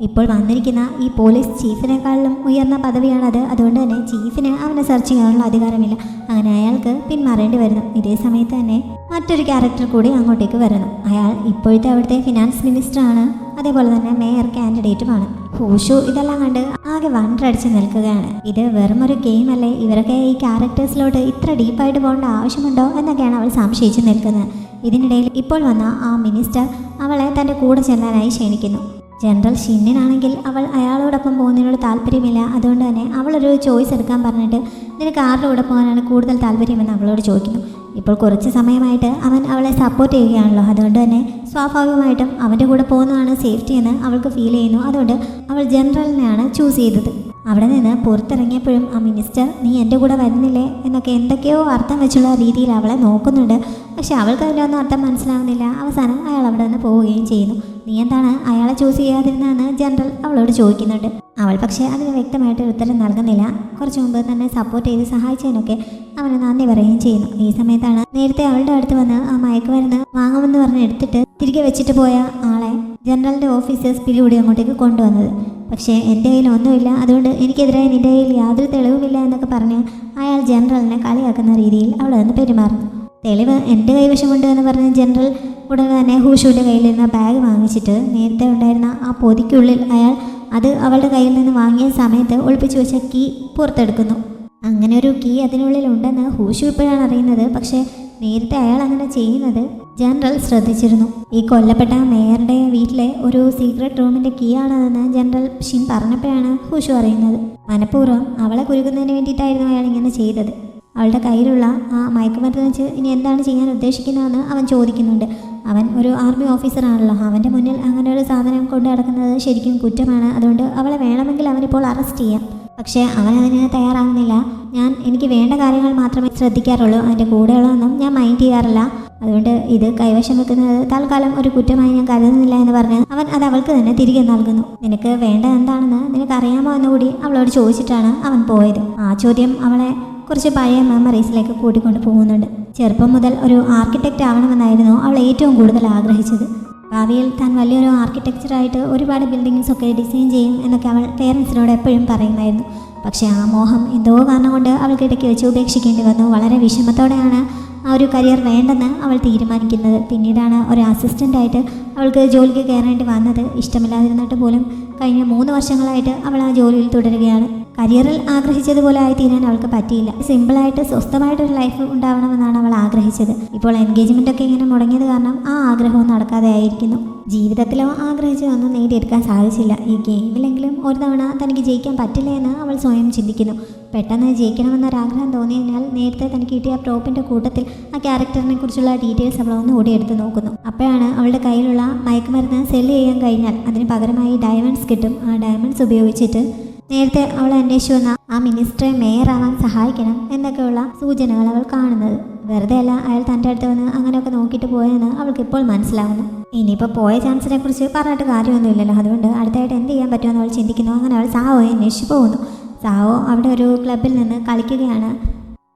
ഇപ്പോൾ വന്നിരിക്കുന്ന ഈ പോലീസ് ചീഫിനേക്കാളും ഉയർന്ന പദവിയാണത്. അതുകൊണ്ട് തന്നെ ചീഫിന് അവനെ സെർച്ച് ചെയ്യാനുള്ള അധികാരമില്ല. അങ്ങനെ അയാൾക്ക് പിന്മാറേണ്ടി വരുന്നു. ഇതേ സമയത്ത് തന്നെ മറ്റൊരു ക്യാരക്ടർ കൂടി അങ്ങോട്ടേക്ക് വരുന്നു. അയാൾ ഇപ്പോഴത്തെ അവിടുത്തെ ഫിനാൻസ് മിനിസ്റ്ററാണ്, അതേപോലെ തന്നെ മേയർ കാൻഡിഡേറ്റുമാണ്. ഹൂഷു ഇതെല്ലാം കണ്ട് ആകെ വണ്ടടിച്ച് നിൽക്കുകയാണ്. ഇത് വെറും ഒരു ഗെയിം അല്ലേ, ഇവരൊക്കെ ഈ ക്യാരക്ടേഴ്സിലോട്ട് ഇത്ര ഡീപ്പായിട്ട് പോകേണ്ട ആവശ്യമുണ്ടോ എന്നൊക്കെയാണ് അവൾ സംശയിച്ച് നിൽക്കുന്നത്. ഇതിനിടയിൽ ഇപ്പോൾ വന്ന ആ മിനിസ്റ്റർ അവളെ തൻ്റെ കൂടെ ചെല്ലാനായി ക്ഷണിക്കുന്നു. ജനറൽ ഷിന്നിനാണെങ്കിൽ അവൾ അയാളോടൊപ്പം പോകുന്നതിനോട് താല്പര്യമില്ല. അതുകൊണ്ട് തന്നെ അവളൊരു ചോയ്സ് എടുക്കാൻ പറഞ്ഞിട്ട് നിനക്ക് ആരുടെ കൂടെ പോകാനാണ് കൂടുതൽ താല്പര്യമെന്ന് അവളോട് ചോദിക്കുന്നു. ഇപ്പോൾ കുറച്ച് സമയമായിട്ട് അവൻ അവളെ സപ്പോർട്ട് ചെയ്യുകയാണല്ലോ, അതുകൊണ്ട് തന്നെ സ്വാഭാവികമായിട്ടും അവൻ്റെ കൂടെ പോകുന്നതാണ് സേഫ്റ്റി എന്ന് അവൾക്ക് ഫീൽ ചെയ്യുന്നു. അതുകൊണ്ട് അവൾ ജനറലിനെയാണ് ചൂസ് ചെയ്തത്. അവിടെ നിന്ന് പുറത്തിറങ്ങിയപ്പോഴും ആ മിനിസ്റ്റർ നീ എൻ്റെ കൂടെ വരുന്നില്ലേ എന്നൊക്കെ എന്തൊക്കെയോ അർത്ഥം വെച്ചുള്ള രീതിയിൽ അവളെ നോക്കുന്നുണ്ട്. പക്ഷെ അവൾക്ക് അതിലൊന്നും അർത്ഥം മനസ്സിലാവുന്നില്ല. അവസാനം അയാൾ അവിടെ നിന്ന് പോവുകയും ചെയ്യുന്നു. നീ എന്താണ് അയാളെ ചൂസ് ചെയ്യാതിരുന്നതെന്ന് ജനറൽ അവളോട് ചോദിക്കുന്നുണ്ട്. അവൾ പക്ഷേ അതിന് വ്യക്തമായിട്ട് ഉത്തരം നൽകുന്നില്ല. കുറച്ച് മുമ്പ് തന്നെ സപ്പോർട്ട് ചെയ്ത് സഹായിച്ചതിനൊക്കെ അവന് നന്ദി പറയുകയും ചെയ്യുന്നു. ഈ സമയത്താണ് നേരത്തെ അവളുടെ അടുത്ത് വന്ന് ആ മയക്കുമരുന്ന് വാങ്ങുമെന്ന് പറഞ്ഞ് എടുത്തിട്ട് തിരികെ വെച്ചിട്ട് പോയ ആളെ ജനറലിൻ്റെ ഓഫീസേഴ്സ് പിടികൂടി അങ്ങോട്ടേക്ക് കൊണ്ടുവന്നത്. പക്ഷേ എൻ്റെ കയ്യിൽ ഒന്നുമില്ല, അതുകൊണ്ട് എനിക്കെതിരായി നിൻ്റെ കയ്യിൽ യാതൊരു തെളിവുമില്ല എന്നൊക്കെ പറഞ്ഞ് അയാൾ ജനറലിനെ കളിയാക്കുന്ന രീതിയിൽ അവിടെ നിന്ന് പെരുമാറുന്നു. തെളിവ് എൻ്റെ കൈവശമുണ്ട് എന്ന് പറഞ്ഞ് ജനറൽ ഉടനെ തന്നെ ഹൂഷുവിൻ്റെ കയ്യിലിരുന്ന ബാഗ് വാങ്ങിച്ചിട്ട് നേരത്തെ ഉണ്ടായിരുന്ന ആ പൊതിക്കുള്ളിൽ അയാൾ അത് അവളുടെ കയ്യിൽ നിന്ന് വാങ്ങിയ സമയത്ത് ഒളിപ്പിച്ചു വെച്ച കീ പുറത്തെടുക്കുന്നു. അങ്ങനെ ഒരു കീ അതിനുള്ളിൽ ഉണ്ടെന്ന് ഹൂഷു ഇപ്പോഴാണ് അറിയുന്നത്. പക്ഷേ നേരത്തെ അയാൾ അങ്ങനെ ചെയ്യുന്നത് ജനറൽ ശ്രദ്ധിച്ചിരുന്നു. ഈ കൊല്ലപ്പെട്ട മേയറുടെ വീട്ടിലെ ഒരു സീക്രട്ട് റൂമിൻ്റെ കീ ആണെന്ന് ജനറൽ ഷിൻ പറഞ്ഞപ്പോഴാണ് ഹൂഷു അറിയുന്നത്. മനഃപൂർവ്വം അവളെ കുരുക്കുന്നതിന് വേണ്ടിയിട്ടായിരുന്നു അയാൾ ഇങ്ങനെ ചെയ്തത്. അവളുടെ കയ്യിലുള്ള ആ മയക്കുമരുന്ന് വെച്ച് ഇനി എന്താണ് ചെയ്യാൻ ഉദ്ദേശിക്കുന്നതെന്ന് അവൻ ചോദിക്കുന്നുണ്ട്. അവൻ ഒരു ആർമി ഓഫീസറാണല്ലോ, അവൻ്റെ മുന്നിൽ അങ്ങനെ ഒരു സാധനം കൊണ്ടു നടക്കുന്നത് ശരിക്കും കുറ്റമാണ്. അതുകൊണ്ട് അവളെ വേണമെങ്കിൽ അവനിപ്പോൾ അറസ്റ്റ് ചെയ്യാം. പക്ഷേ അവൻ അതിന് തയ്യാറാകുന്നില്ല. എനിക്ക് വേണ്ട കാര്യങ്ങൾ മാത്രമേ ശ്രദ്ധിക്കാറുള്ളൂ, അതിൻ്റെ കൂടെയുള്ളതൊന്നും ഞാൻ മൈൻഡ് ചെയ്യാറില്ല. അതുകൊണ്ട് ഇത് കൈവശം വെക്കുന്നത് തൽക്കാലം ഒരു കുറ്റമായി ഞാൻ കരുതുന്നില്ല എന്ന് പറഞ്ഞ് അവൻ അത് അവൾക്ക് തന്നെ തിരികെ നൽകുന്നു. നിനക്ക് വേണ്ടത് എന്താണെന്ന് നിനക്കറിയാമോ എന്നുകൂടി അവളോട് ചോദിച്ചിട്ടാണ് അവൻ പോയത്. ആ ചോദ്യം അവളെ കുറച്ച് പഴയ മെമ്മറീസിലേക്ക് കൂട്ടിക്കൊണ്ട് പോകുന്നുണ്ട്. ചെറുപ്പം മുതൽ ഒരു ആർക്കിടെക്റ്റ് ആവണമെന്നായിരുന്നു അവൾ ഏറ്റവും കൂടുതൽ ആഗ്രഹിച്ചത്. ഭാവിയിൽ താൻ വലിയൊരു ആർക്കിടെക്ചറായിട്ട് ഒരുപാട് ബിൽഡിങ്സ് ഒക്കെ ഡിസൈൻ ചെയ്യും എന്നൊക്കെ അവൾ പേരൻസിനോട് എപ്പോഴും പറയുമായിരുന്നു. പക്ഷേ ആ മോഹം എന്തോ കാരണം കൊണ്ട് അവൾക്ക് ഇടയ്ക്ക് വെച്ച് ഉപേക്ഷിക്കേണ്ടി വന്നു. വളരെ വിഷമത്തോടെയാണ് ആ ഒരു കരിയർ വേണ്ടെന്ന് അവൾ തീരുമാനിക്കുന്നത്. പിന്നീടാണ് ഒരു അസിസ്റ്റൻ്റായിട്ട് അവൾക്ക് ജോലിക്ക് കയറേണ്ടി വന്നത്. ഇഷ്ടമില്ലാതിരുന്നിട്ട് പോലും കഴിഞ്ഞ 3 വർഷങ്ങളായിട്ട് അവൾ ആ ജോലിയിൽ തുടരുകയാണ്. കരിയറിൽ ആഗ്രഹിച്ചതുപോലെ ആയിത്തീരാൻ അവൾക്ക് പറ്റിയില്ല. സിമ്പിളായിട്ട് സ്വസ്ഥമായിട്ടൊരു ലൈഫ് ഉണ്ടാവണമെന്നാണ് അവൾ ആഗ്രഹിച്ചത്. ഇപ്പോൾ എൻഗേജ്മെൻ്റ് ഒക്കെ ഇങ്ങനെ മുടങ്ങിയത് കാരണം ആ ആഗ്രഹവും നടക്കാതെ ആയിരിക്കുന്നു. ജീവിതത്തിലോ ആഗ്രഹിച്ചതൊന്നും നേടിയെടുക്കാൻ സാധിച്ചില്ല. ഈ ഗെയിമിലെങ്കിലും ഒരു തവണ തനിക്ക് ജയിക്കാൻ പറ്റില്ല എന്ന് അവൾ സ്വയം ചിന്തിക്കുന്നു. പെട്ടെന്ന് ജയിക്കണമെന്നൊരാഗ്രഹം തോന്നിയതിനാൽ നേരത്തെ തനിക്ക് കിട്ടിയ പ്രോപ്പിൻ്റെ കൂട്ടത്തിൽ ആ ക്യാരക്ടറിനെ കുറിച്ചുള്ള ഡീറ്റെയിൽസ് അവൾ ഒന്ന് ഓടിയെടുത്ത് നോക്കുന്നു. അപ്പോഴാണ് അവളുടെ കയ്യിലുള്ള മയക്കുമരുന്ന് സെല്ല് ചെയ്യാൻ കഴിഞ്ഞാൽ അതിന് പകരമായി ഡയമണ്ട്സ് കിട്ടും. ആ ഡയമണ്ട്സ് ഉപയോഗിച്ചിട്ട് നേരത്തെ അവൾ അന്വേഷിച്ചു വന്ന ആ മിനിസ്റ്ററെ മേയറാവാൻ സഹായിക്കണം എന്നൊക്കെയുള്ള സൂചനകൾ അവൾ കാണുന്നത്. വെറുതെ അല്ല അയാൾ തൻ്റെ അടുത്ത് വന്ന് അങ്ങനെയൊക്കെ നോക്കിയിട്ട് പോയെന്ന് അവൾക്ക് ഇപ്പോൾ മനസ്സിലാവുന്നു. ഇനിയിപ്പോൾ പോയ ചാൻസിനെ കുറിച്ച് പറഞ്ഞിട്ട് കാര്യമൊന്നുമില്ലല്ലോ, അതുകൊണ്ട് അടുത്തായിട്ട് എന്ത് ചെയ്യാൻ പറ്റുമെന്ന് അവൾ ചിന്തിക്കുന്നു. അങ്ങനെ അവൾ സാവോയെ അന്വേഷിച്ച് പോകുന്നു. സാവോ അവിടെ ഒരു ക്ലബിൽ നിന്ന് കളിക്കുകയാണ്.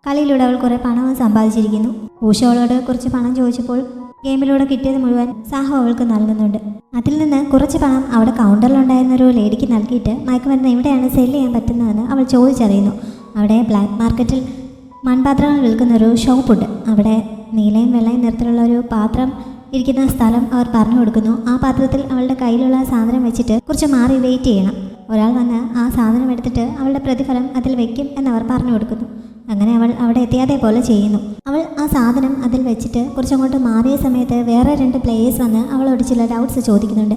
കളിയിലൂടെ അവൾ കുറേ പണവും സമ്പാദിച്ചിരിക്കുന്നു. ഊഷോളോട് കുറച്ച് പണം ചോദിച്ചപ്പോൾ ഗെയിമിലൂടെ കിട്ടിയത് മുഴുവൻ സാഹോ അവൾക്ക് നൽകുന്നുണ്ട്. അതിൽ നിന്ന് കുറച്ച് പണം അവിടെ കൗണ്ടറിലുണ്ടായിരുന്ന ഒരു ലേഡിക്ക് നൽകിയിട്ട് മയക്കുമരുന്ന് എവിടെയാണ് സെല്ല് ചെയ്യാൻ പറ്റുന്നതെന്ന് അവൾ ചോദിച്ചറിയുന്നു. അവിടെ ബ്ലാക്ക് മാർക്കറ്റിൽ മൺപാത്രങ്ങൾ വിൽക്കുന്നൊരു ഷോപ്പുണ്ട്. അവിടെ നീലയും വെള്ളയും നിറത്തിലുള്ള ഒരു പാത്രം ഇരിക്കുന്ന സ്ഥലം അവർ പറഞ്ഞു കൊടുക്കുന്നു. ആ പാത്രത്തിൽ അവളുടെ കയ്യിലുള്ള സാധനം വെച്ചിട്ട് കുറച്ച് മാറി വെയിറ്റ് ചെയ്യണം. ഒരാൾ വന്ന് ആ സാധനം എടുത്തിട്ട് അവളുടെ പ്രതിഫലം അതിൽ വെക്കും എന്നവർ പറഞ്ഞു കൊടുക്കുന്നു. അങ്ങനെ അവൾ അവിടെ എത്തിയാതെ പോലെ ചെയ്യുന്നു. അവൾ ആ സാധനം അതിൽ വെച്ചിട്ട് കുറച്ചങ്ങോട്ട് മാറിയ സമയത്ത് വേറെ 2 പ്ലേയേഴ്സ് വന്ന് അവളോട് ചില ഡൗട്ട്സ് ചോദിക്കുന്നുണ്ട്.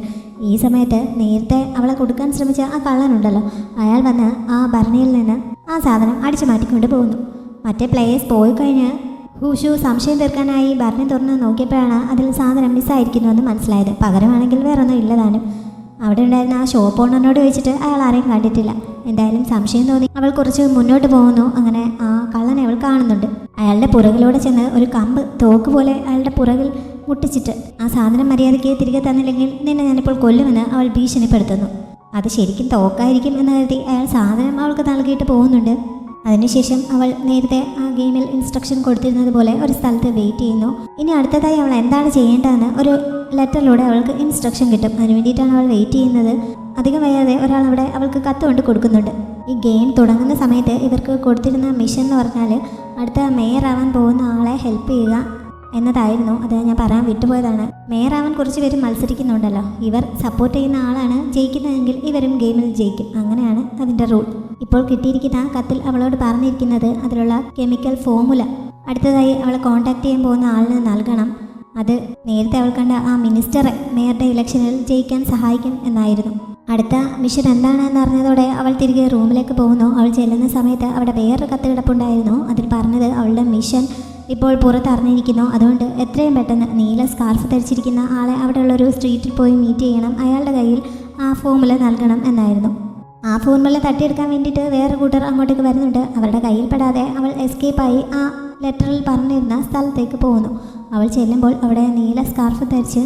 ഈ സമയത്ത് നേരത്തെ അവളെ കൊടുക്കാൻ ശ്രമിച്ച ആ കള്ളനുണ്ടല്ലോ, അയാൾ വന്ന് ആ ഭരണിയിൽ നിന്ന് ആ സാധനം അടിച്ചു മാറ്റിക്കൊണ്ട് പോകുന്നു. മറ്റേ പ്ലേയേഴ്സ് പോയി കഴിഞ്ഞ് ഹൂഷു സംശയം തീർക്കാനായി ഭരണി തുറന്ന് നോക്കിയപ്പോഴാണ് അതിൽ സാധനം മിസ്സായിരിക്കുന്നുവെന്ന് മനസ്സിലായത്. പകരമാണെങ്കിൽ വേറൊന്നും ഇല്ലതാനും. അവിടെ ഉണ്ടായിരുന്ന ആ ഷോപ്പ് ഓണറിനോട് ചോദിച്ചിട്ട് അയാൾ ആരെയും കണ്ടിട്ടില്ല. എന്തായാലും സംശയം തോന്നി അവൾ കുറച്ച് മുന്നോട്ട് പോകുന്നു. അങ്ങനെ ആ കള്ളനെ അവൾ കാണുന്നുണ്ട്. അയാളുടെ പുറകിലൂടെ ചെന്ന് ഒരു കമ്പ് തോക്ക് പോലെ അയാളുടെ പുറകിൽ മുട്ടിച്ചിട്ട് ആ സാധനം മര്യാദയ്ക്ക് തിരികെ തന്നില്ലെങ്കിൽ നിന്നെ ഞാനിപ്പോൾ കൊല്ലുമെന്ന് അവൾ ഭീഷണിപ്പെടുത്തുന്നു. അത് ശരിക്കും തോക്കായിരിക്കും എന്ന് കരുതി അയാൾ സാധനം അവൾക്ക് നൽകിയിട്ട് പോകുന്നുണ്ട്. അതിനുശേഷം അവൾ നേരത്തെ ആ ഗെയിമിൽ ഇൻസ്ട്രക്ഷൻ കൊടുത്തിരുന്നത് പോലെ ഒരു സ്ഥലത്ത് വെയിറ്റ് ചെയ്യുന്നു. ഇനി അടുത്തതായി അവൾ എന്താണ് ചെയ്യേണ്ടതെന്ന് ഒരു ലെറ്ററിലൂടെ അവൾക്ക് ഇൻസ്ട്രക്ഷൻ കിട്ടും. അതിന് വേണ്ടിയിട്ടാണ് അവൾ വെയിറ്റ് ചെയ്യുന്നത്. അധികം വയ്യാതെ ഒരാൾ അവിടെ അവൾക്ക് കത്ത് കൊണ്ട് കൊടുക്കുന്നുണ്ട്. ഈ ഗെയിം തുടങ്ങുന്ന സമയത്ത് ഇവർക്ക് കൊടുത്തിരുന്ന മിഷൻ എന്ന് പറഞ്ഞാൽ അടുത്ത മേയർ ആവാൻ പോകുന്ന ആളെ ഹെൽപ്പ് ചെയ്യുക എന്നതായിരുന്നു. അത് ഞാൻ പറയാൻ വിട്ടുപോയതാണ്. മേയറാവാൻ കുറച്ച് പേര് മത്സരിക്കുന്നുണ്ടല്ലോ, ഇവർ സപ്പോർട്ട് ചെയ്യുന്ന ആളാണ് ജയിക്കുന്നതെങ്കിൽ ഇവരും ഗെയിമിൽ ജയിക്കും. അങ്ങനെയാണ് അതിൻ്റെ റൂൾ. ഇപ്പോൾ കിട്ടിയിരിക്കുന്ന കത്തിൽ അവളോട് പറഞ്ഞിരിക്കുന്നത് അതിലുള്ള കെമിക്കൽ ഫോമുല അടുത്തതായി അവളെ കോൺടാക്ട് ചെയ്യാൻ പോകുന്ന ആളിന് നൽകണം. അത് നേരത്തെ അവൾ കണ്ട ആ മിനിസ്റ്ററെ മേയറുടെ ഇലക്ഷനിൽ ജയിക്കാൻ സഹായിക്കും എന്നായിരുന്നു. അടുത്ത മിഷൻ എന്താണെന്ന് അറിഞ്ഞതോടെ അവൾ തിരികെ റൂമിലേക്ക് പോകുന്നു. അവൾ ചെല്ലുന്ന സമയത്ത് അവിടെ വേറൊരു കത്ത് കിടപ്പുണ്ടായിരുന്നു. അതിൽ പറഞ്ഞത് അവളുടെ മിഷൻ ഇപ്പോൾ പുറത്തറിഞ്ഞിരിക്കുന്നു. അതുകൊണ്ട് എത്രയും പെട്ടെന്ന് നീല സ്കാർഫ് ധരിച്ചിരിക്കുന്ന ആളെ അവിടെയുള്ളൊരു സ്ട്രീറ്റിൽ പോയി മീറ്റ് ചെയ്യണം. അയാളുടെ കയ്യിൽ ആ ഫോമുല നൽകണം എന്നായിരുന്നു. ആ ഫോമുല തട്ടിയെടുക്കാൻ വേണ്ടിയിട്ട് വേറെ കൂട്ടർ അങ്ങോട്ടേക്ക് വരുന്നുണ്ട്. അവരുടെ കയ്യിൽ പെടാതെ അവൾ എസ്കേപ്പായി ആ ലെറ്ററിൽ പറഞ്ഞിരുന്ന സ്ഥലത്തേക്ക് പോകുന്നു. അവൾ ചെല്ലുമ്പോൾ അവിടെ നീല സ്കാർഫ് ധരിച്ച്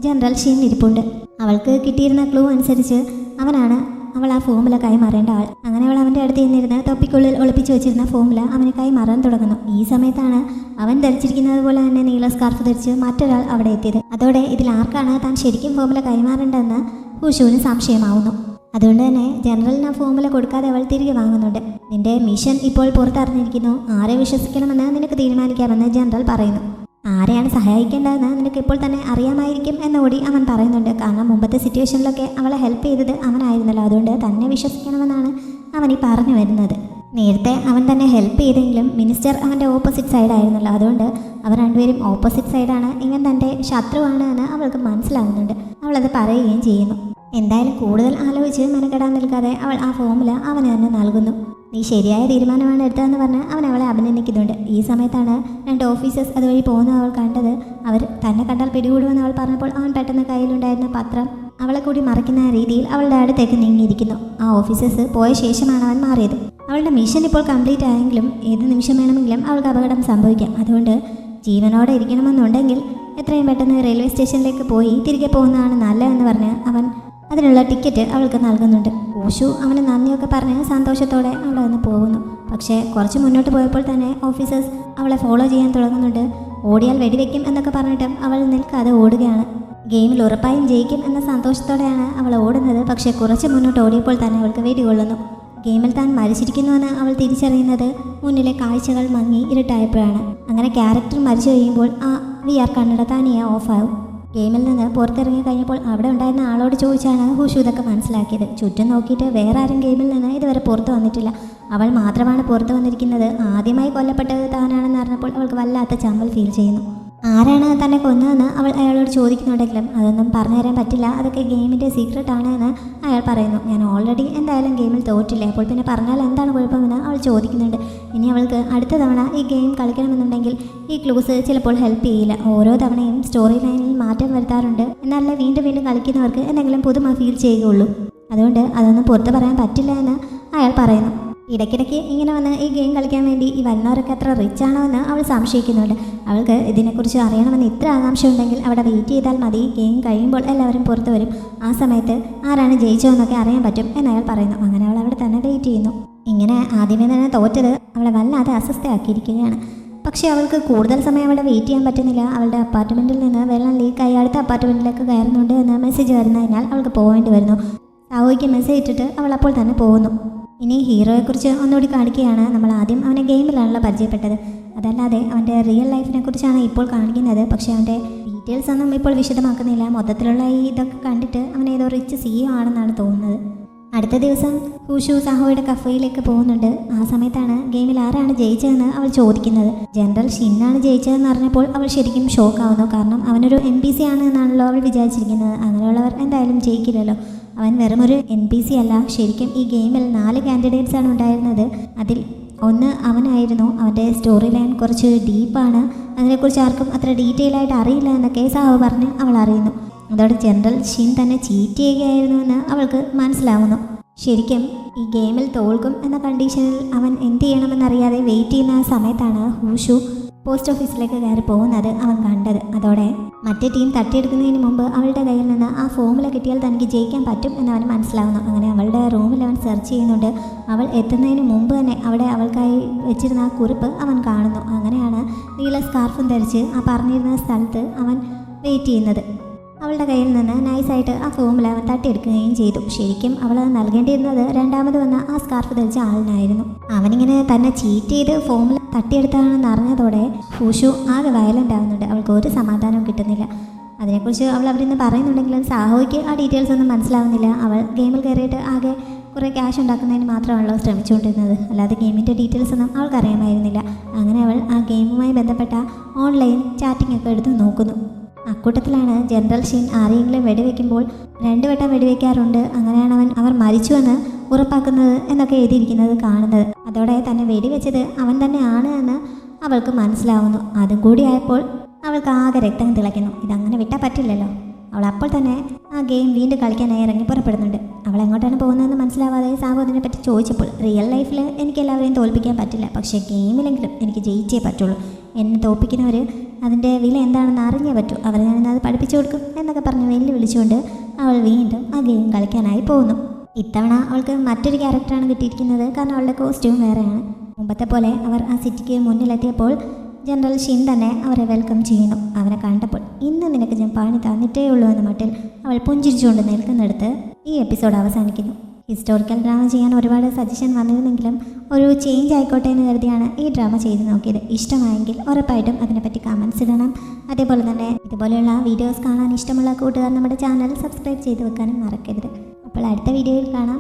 ജനറൽ ഷിൻ ഇരിപ്പുണ്ട്. അവൾക്ക് കിട്ടിയിരുന്ന ക്ലൂ അനുസരിച്ച് അവനാണ് അവൾ ആ ഫോമുല കൈമാറേണ്ട ആൾ. അങ്ങനെ അവൾ അവൻ്റെ അടുത്ത് നിന്നിരുന്ന് തൊപ്പിക്കുള്ളിൽ ഒളിപ്പിച്ച് വെച്ചിരുന്ന ഫോമുല അവന് കൈമാറാൻ തുടങ്ങുന്നു. ഈ സമയത്താണ് അവൻ ധരിച്ചിരിക്കുന്നത് പോലെ തന്നെ നീല സ്കാർഫ് ധരിച്ച് മറ്റൊരാൾ അവിടെ എത്തിയത്. അതോടെ ഇതിൽ ആർക്കാണ് താൻ ശരിക്കും ഫോമുല കൈമാറേണ്ടതെന്ന് ഹുഷുവിന് സംശയമാവുന്നു. അതുകൊണ്ട് തന്നെ ജനറലിന് ആ ഫോമുല കൊടുക്കാതെ അവൾ തിരികെ വാങ്ങുന്നുണ്ട്. നിന്റെ മിഷൻ ഇപ്പോൾ പുറത്തറിഞ്ഞിരിക്കുന്നു. ആരെ വിശ്വസിക്കണമെന്ന് നിനക്ക് തീരുമാനിക്കാമെന്ന് ജനറൽ പറയുന്നു. ആരെയാണ് സഹായിക്കേണ്ടതെന്ന് നിനക്ക് ഇപ്പോൾ തന്നെ അറിയാമായിരിക്കും എന്നുകൂടി അവൻ പറയുന്നുണ്ട്. കാരണം മുമ്പത്തെ സിറ്റുവേഷനിലൊക്കെ അവളെ ഹെൽപ്പ് ചെയ്തത് അവനായിരുന്നല്ലോ. അതുകൊണ്ട് തന്നെ വിശ്വസിക്കണമെന്നാണ് അവൻ ഈ പറഞ്ഞു വരുന്നത്. നേരത്തെ അവൻ തന്നെ ഹെൽപ്പ് ചെയ്തെങ്കിലും മിനിസ്റ്റർ അവൻ്റെ ഓപ്പോസിറ്റ് സൈഡായിരുന്നല്ലോ. അതുകൊണ്ട് അവർ രണ്ടുപേരും ഓപ്പോസിറ്റ് സൈഡാണ്. ഇവൻ തൻ്റെ ശത്രുവാണ് എന്ന് അവൾക്ക് മനസ്സിലാവുന്നുണ്ട്. അവളത് പറയുകയും ചെയ്യുന്നു. എന്തായാലും കൂടുതൽ ആലോചിച്ച് മെനക്കെടാൻ നിൽക്കാതെ അവൾ ആ ഫോമുല അവന് തന്നെ നൽകുന്നു. നീ ശരിയായ തീരുമാനമാണ് എടുത്തതെന്ന് പറഞ്ഞ് അവൻ അവളെ അഭിനന്ദിക്കുന്നുണ്ട്. ഈ സമയത്താണ് രണ്ട് ഓഫീസേഴ്സ് അതുവഴി പോകുന്നത് അവൾ കണ്ടത്. അവർ തന്നെ കണ്ടാൽ പിടികൂടുമെന്ന് അവൾ പറഞ്ഞപ്പോൾ അവൻ പെട്ടെന്ന് കയ്യിലുണ്ടായിരുന്ന പത്രം അവളെ കൂടി മറയ്ക്കുന്ന രീതിയിൽ അവളുടെ അടുത്തേക്ക് നീങ്ങിയിരിക്കുന്നു. ആ ഓഫീസേഴ്സ് പോയ ശേഷമാണ് അവൻ മാറിയത്. അവളുടെ മിഷൻ ഇപ്പോൾ കംപ്ലീറ്റ് ആയെങ്കിലും ഏത് നിമിഷം വേണമെങ്കിലും അവൾക്ക് അപകടം സംഭവിക്കാം. അതുകൊണ്ട് ജീവനോടെ ഇരിക്കണമെന്നുണ്ടെങ്കിൽ എത്രയും പെട്ടെന്ന് റെയിൽവേ സ്റ്റേഷനിലേക്ക് പോയി തിരികെ പോകുന്നതാണ് നല്ലതെന്ന് പറഞ്ഞ് അവൻ അതിനുള്ള ടിക്കറ്റ് അവൾക്ക് നൽകുന്നുണ്ട്. ഊഷു അവന് നന്ദിയൊക്കെ പറഞ്ഞ് സന്തോഷത്തോടെ അവിടെ നിന്ന് പോകുന്നു. പക്ഷേ കുറച്ച് മുന്നോട്ട് പോയപ്പോൾ തന്നെ ഓഫീസേഴ്സ് അവളെ ഫോളോ ചെയ്യാൻ തുടങ്ങുന്നുണ്ട്. ഓടിയാൽ വെടിവെക്കും എന്നൊക്കെ പറഞ്ഞിട്ടും അവൾ നിൽക്കാതെ ഓടുകയാണ്. ഗെയിമിൽ ഉറപ്പായും ജയിക്കും എന്ന സന്തോഷത്തോടെയാണ് അവൾ ഓടുന്നത്. പക്ഷേ കുറച്ച് മുന്നോട്ട് ഓടിയപ്പോൾ തന്നെ അവൾക്ക് വെടികൊള്ളുന്നു. ഗെയിമിൽ താൻ മരിച്ചിരിക്കുന്നുവെന്ന് അവൾ തിരിച്ചറിയുന്നത് മുന്നിലെ കാഴ്ചകൾ മങ്ങി ഇരുട്ടായപ്പോഴാണ്. അങ്ങനെ ക്യാരക്ടർ മരിച്ചു കഴിയുമ്പോൾ ആ VR കണ്ണട തനിയെ ഓഫാവും. ഗെയിമിൽ നിന്ന് പുറത്തിറങ്ങി കഴിഞ്ഞപ്പോൾ അവിടെ ഉണ്ടായിരുന്ന ആളോട് ചോദിച്ചാണ് ഹുഷു ഇതൊക്കെ മനസ്സിലാക്കിയത്. ചുറ്റും നോക്കിയിട്ട് വേറെ ആരും ഗെയിമിൽ നിന്ന് ഇതുവരെ പുറത്ത് വന്നിട്ടില്ല. അവൾ മാത്രമാണ് പുറത്ത് വന്നിരിക്കുന്നത്. ആദ്യമായി കൊല്ലപ്പെട്ടത് താനാണെന്ന് അറിഞ്ഞപ്പോൾ അവൾക്ക് വല്ലാത്ത ചമ്മൽ ഫീൽ ചെയ്യുന്നു. ആരാണ് തന്നെ കൊന്നതെന്ന് അവൾ അയാളോട് ചോദിക്കുന്നുണ്ടെങ്കിലും അതൊന്നും പറഞ്ഞുതരാൻ പറ്റില്ല. അതൊക്കെ ഗെയിമിൻ്റെ സീക്രട്ട് ആണ് എന്ന് അയാൾ പറയുന്നു. ഞാൻ ഓൾറെഡി എന്തായാലും ഗെയിമിൽ തോറ്റില്ലേ, അപ്പോൾ പിന്നെ പറഞ്ഞാൽ എന്താണ് കുഴപ്പമെന്ന് അവൾ ചോദിക്കുന്നുണ്ട്. ഇനി അവൾക്ക് അടുത്ത തവണ ഈ ഗെയിം കളിക്കണമെന്നുണ്ടെങ്കിൽ ഈ ക്ലൂസ് ചിലപ്പോൾ ഹെൽപ്പ് ചെയ്യില്ല. ഓരോ തവണയും സ്റ്റോറി ലൈനിൽ മാറ്റം വരുത്താറുണ്ട്. എന്നാലേ വീണ്ടും വീണ്ടും കളിക്കുന്നവർക്ക് എന്തെങ്കിലും പുതുമ ഫീൽ ചെയ്യുകയുള്ളൂ. അതുകൊണ്ട് അതൊന്നും പുറത്ത് പറയാൻ പറ്റില്ല എന്ന് അയാൾ പറയുന്നു. ഇടയ്ക്കിടയ്ക്ക് ഇങ്ങനെ വന്ന് ഈ ഗെയിം കളിക്കാൻ വേണ്ടി ഈ വരുന്നവരൊക്കെ അത്ര റിച്ച് ആണോ എന്ന് അവൾ സംശയിക്കുന്നുണ്ട്. അവൾക്ക് ഇതിനെക്കുറിച്ച് അറിയണമെന്ന് ഇത്ര ആകാംക്ഷ ഉണ്ടെങ്കിൽ അവിടെ വെയിറ്റ് ചെയ്താൽ മതി. ഗെയിം കഴിയുമ്പോൾ എല്ലാവരും പുറത്ത് വരും. ആ സമയത്ത് ആരാണ് ജയിച്ചതെന്നൊക്കെ അറിയാൻ പറ്റും എന്നയാൾ പറയുന്നു. അങ്ങനെ അവൾ അവിടെ തന്നെ വെയിറ്റ് ചെയ്യുന്നു. ഇങ്ങനെ ആദ്യമേ തന്നെ തോറ്റത് അവളെ വല്ലാതെ അസ്വസ്ഥയാക്കിയിരിക്കുകയാണ്. പക്ഷേ അവൾക്ക് കൂടുതൽ സമയം അവിടെ വെയിറ്റ് ചെയ്യാൻ പറ്റുന്നില്ല. അവളുടെ അപ്പാർട്ട്മെൻറ്റിൽ നിന്ന് വെള്ളം ലീക്കായി അടുത്ത അപ്പാർട്ട്മെൻറ്റിലേക്ക് കയറുന്നുണ്ട് എന്ന് മെസ്സേജ് വരുന്നതിനാൽ അവൾക്ക് പോകേണ്ടി വരുന്നു. സാവോയ്ക്ക് മെസ്സേജ് ഇട്ടിട്ട് അവൾ അപ്പോൾ തന്നെ പോകുന്നു. ഇനി ഹീറോയെക്കുറിച്ച് ഒന്നുകൂടി കാണിക്കുകയാണ്. നമ്മൾ ആദ്യം അവനെ ഗെയിമിലാണല്ലോ പരിചയപ്പെട്ടത്. അതല്ലാതെ അവൻ്റെ റിയൽ ലൈഫിനെ കുറിച്ചാണ് ഇപ്പോൾ കാണിക്കുന്നത്. പക്ഷേ അവൻ്റെ ഡീറ്റെയിൽസ് ഒന്നും ഇപ്പോൾ വിശദമാക്കുന്നില്ല. മൊത്തത്തിലുള്ള ഈ ഇതൊക്കെ കണ്ടിട്ട് അവൻ ഏതോ റിച്ച് CEO ആണെന്നാണ് തോന്നുന്നത്. അടുത്ത ദിവസം ഹുഷു സാഹോയുടെ കഫയിലേക്ക് പോകുന്നുണ്ട്. ആ സമയത്താണ് ഗെയിമിൽ ആരാണ് ജയിച്ചതെന്ന് അവൾ ചോദിക്കുന്നത്. ജനറൽ ഷിന്നാണ് ജയിച്ചതെന്ന് അറിഞ്ഞപ്പോൾ അവൾ ശരിക്കും ഷോക്കാവുന്നു. കാരണം അവനൊരു NPC ആണ് എന്നാണല്ലോ അവൾ വിചാരിച്ചിരിക്കുന്നത്. അങ്ങനെയുള്ളവർ എന്തായാലും ജയിക്കില്ലല്ലോ. അവൻ വെറുമൊരു NPC അല്ല. ശരിക്കും ഈ ഗെയിമിൽ 4 കാൻഡിഡേറ്റ്സ് ആണ് ഉണ്ടായിരുന്നത്. അതിൽ ഒന്ന് അവനായിരുന്നു. അവൻ്റെ സ്റ്റോറി ലൈൻ കുറച്ച് ഡീപ്പാണ്. അതിനെക്കുറിച്ച് ആർക്കും അത്ര ഡീറ്റെയിൽ ആയിട്ട് അറിയില്ല എന്നൊക്കെ സാഹു പറഞ്ഞ് അവൾ അറിയുന്നു. അതോടെ ജനറൽ ഷിൻ തന്നെ ചീറ്റ് ചെയ്യുകയായിരുന്നു എന്ന് അവൾക്ക് മനസ്സിലാവുന്നു. ശരിക്കും ഈ ഗെയിമിൽ തോൽക്കും എന്ന കണ്ടീഷനിൽ അവൻ എന്ത് ചെയ്യണമെന്നറിയാതെ വെയിറ്റ് ചെയ്യുന്ന സമയത്താണ് ഹുഷു പോസ്റ്റ് ഓഫീസിലേക്ക് കയറി പോകുന്നത് അവൻ കണ്ടത്. അതോടെ മറ്റേ ടീം തട്ടിയെടുക്കുന്നതിന് മുമ്പ് അവളുടെ കയ്യിൽ നിന്ന് ആ ഫോമുല കിട്ടിയാൽ തനിക്ക് ജയിക്കാൻ പറ്റും എന്നവന് മനസ്സിലാവുന്നു. അങ്ങനെ അവളുടെ റൂമിൽ അവൻ സെർച്ച് ചെയ്യുന്നുണ്ട്. അവൾ എത്തുന്നതിന് മുമ്പ് തന്നെ അവിടെ അവൾക്കായി വെച്ചിരുന്ന ആ കുറിപ്പ് അവൻ കാണുന്നു. അങ്ങനെയാണ് നീല സ്കാർഫും ധരിച്ച് ആ പറഞ്ഞിരുന്ന സ്ഥലത്ത് അവൻ വെയിറ്റ് ചെയ്യുന്നത്. അവളുടെ കയ്യിൽ നിന്ന് നൈസായിട്ട് ആ ഫോമുല അവൻ തട്ടിയെടുക്കുകയും ചെയ്തു. ശരിക്കും അവൾ നൽകേണ്ടിയിരുന്നത് രണ്ടാമത് വന്ന ആ സ്കാർഫ് ധരിച്ച ആളിനായിരുന്നു. അവനിങ്ങനെ തന്നെ ചീറ്റ് ചെയ്ത് ഫോമുല തട്ടിയെടുത്താണെന്ന് അറിഞ്ഞതോടെ ഫൂഷു ആകെ വയലൻ്റ് ആവുന്നുണ്ട്. അവൾക്ക് ഒരു സമാധാനവും കിട്ടുന്നില്ല. അതിനെക്കുറിച്ച് അവൾ അവിടെ നിന്ന് പറയുന്നുണ്ടെങ്കിലും സാഹോയ്ക്ക് ആ ഡീറ്റെയിൽസ് ഒന്നും മനസ്സിലാവുന്നില്ല. അവൾ ഗെയിമിൽ കയറിയിട്ട് ആകെ കുറേ ക്യാഷ് ഉണ്ടാക്കുന്നതിന് മാത്രമാണല്ലോ ശ്രമിച്ചുകൊണ്ടിരുന്നത്. അല്ലാതെ ഗെയിമിൻ്റെ ഡീറ്റെയിൽസ് ഒന്നും അവൾക്ക് അറിയാമായിരുന്നില്ല. അങ്ങനെ അവൾ ആ ഗെയിമുമായി ബന്ധപ്പെട്ട ഓൺലൈൻ ചാറ്റിംഗ് ഒക്കെ എടുത്ത് നോക്കുന്നു. അക്കൂട്ടത്തിലാണ് ജനറൽ ഷിൻ ആരെങ്കിലും വെടിവെക്കുമ്പോൾ 2 വട്ടം വെടിവെക്കാറുണ്ട്, അങ്ങനെയാണ് അവർ മരിച്ചുവെന്ന് ഉറപ്പാക്കുന്നത് എന്നൊക്കെ എഴുതിയിരിക്കുന്നത് കാണുന്നത്. അതോടെ തന്നെ വെടിവെച്ചത് അവൻ തന്നെയാണ് എന്ന് അവൾക്ക് മനസ്സിലാവുന്നു. അതും കൂടിയായപ്പോൾ അവൾക്ക് ആകെ രക്തം തിളയ്ക്കുന്നു. ഇതങ്ങനെ വിട്ടാൽ പറ്റില്ലല്ലോ. അവൾ അപ്പോൾ തന്നെ ആ ഗെയിം വീണ്ടും കളിക്കാനായി ഇറങ്ങി പുറപ്പെടുന്നുണ്ട്. അവൾ എങ്ങോട്ടാണ് പോകുന്നതെന്ന് മനസ്സിലാവാതെ സാബു അതിനെപ്പറ്റി ചോദിച്ചപ്പോൾ റിയൽ ലൈഫിൽ എനിക്ക് എല്ലാവരെയും തോൽപ്പിക്കാൻ പറ്റില്ല, പക്ഷേ ഗെയിമിലെങ്കിലും എനിക്ക് ജയിച്ചേ പറ്റുള്ളൂ. എന്നെ തോൽപ്പിക്കുന്നവർ അതിൻ്റെ വില എന്താണെന്ന് അറിഞ്ഞേ പറ്റൂ. അവരെ ഞാനിന്നത് പഠിപ്പിച്ചു കൊടുക്കും എന്നൊക്കെ പറഞ്ഞ് വെല്ലുവിളിച്ചുകൊണ്ട് അവൾ വീണ്ടും ആ ഗെയിം കളിക്കാനായി പോകുന്നു. ഇത്തവണ അവൾക്ക് മറ്റൊരു ക്യാരക്ടറാണ് കിട്ടിയിരിക്കുന്നത്. കാരണം അവളുടെ കോസ്റ്റ്യൂം വേറെയാണ്. മുമ്പത്തെ പോലെ അവർ ആ സിറ്റിക്ക് മുന്നിലെത്തിയപ്പോൾ ജനറൽ ഷിൻ തന്നെ അവരെ വെൽക്കം ചെയ്യുന്നു. അവനെ കണ്ടപ്പോൾ ഇന്ന് നിനക്ക് ഞാൻ പണി തന്നിട്ടേ ഉള്ളൂ എന്ന മട്ടിൽ അവൾ പുഞ്ചിരിച്ചുകൊണ്ട് നിൽക്കുന്നിടത്ത് ഈ എപ്പിസോഡ് അവസാനിക്കുന്നു. ഹിസ്റ്റോറിക്കൽ ഡ്രാമ ചെയ്യാൻ ഒരുപാട് സജഷൻ വന്നിരുന്നെങ്കിലും ഒരു ചേഞ്ച് ആയിക്കോട്ടെ എന്ന് കരുതിയാണ് ഈ ഡ്രാമ ചെയ്ത് നോക്കിയത്. ഇഷ്ടമായെങ്കിൽ ഉറപ്പായിട്ടും അതിനെപ്പറ്റി കമൻസ് ഇടണം. അതേപോലെ തന്നെ ഇതുപോലെയുള്ള വീഡിയോസ് കാണാൻ ഇഷ്ടമുള്ള കൂട്ടുകാർ നമ്മുടെ ചാനൽ സബ്സ്ക്രൈബ് ചെയ്ത് വെക്കാനും മറക്കരുത്. അപ്പോൾ അടുത്ത വീഡിയോയിൽ കാണാം.